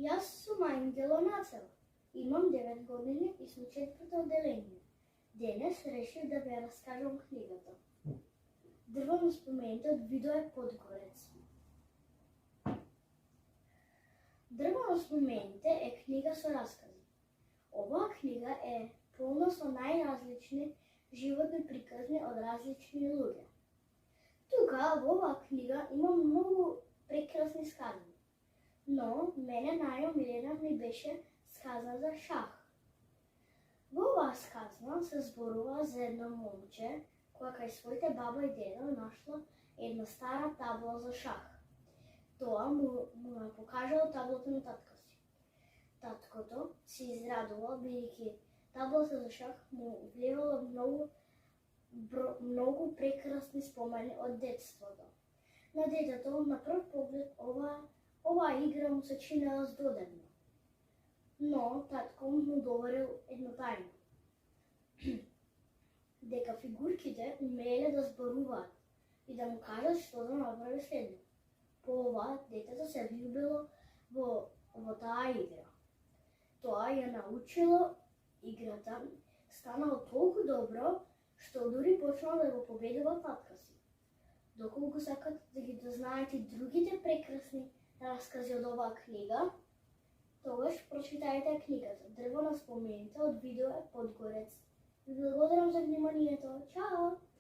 Јас сум Ангело Нацела. Имам 9 години и сум четврто одделение. Денес решив да ве раскажам книгата. Дрво на спомените од Видое Подгорец. Дрво на спомените е книга со раскази. Оваа книга е полна со најразлични животни приказни од различни луѓе. Тука во оваа книга има многу прекрасни сказани. Но мене најомилена ми беше сказна за шах. Во оваа сказна се зборува за едно момче која кај своите баба и дедо нашла една стара табла за шах. Тоа му ја покажало таблата на татко си. Таткото се израдувал бидејќи таблата за шах му влевала многу прекрасни спомени од детството. На детето на прв поглед оваа игра му се чинела здодевна. Но татко му доверил едно тајно. Дека фигурките умееле да зборуваат и да му кажат што да направи следно. По ова, детето се влюбило во таа игра. Тоа ја научило играта, станало толку добро, што дури почнал да го победува татка си. Доколку сакате да ги дознаете другите прекрасни раскази од оваа книга, тогаш прочитајте книгата Дрво на спомените од Видое Подгорец. Ви благодарам за вниманието. Чао!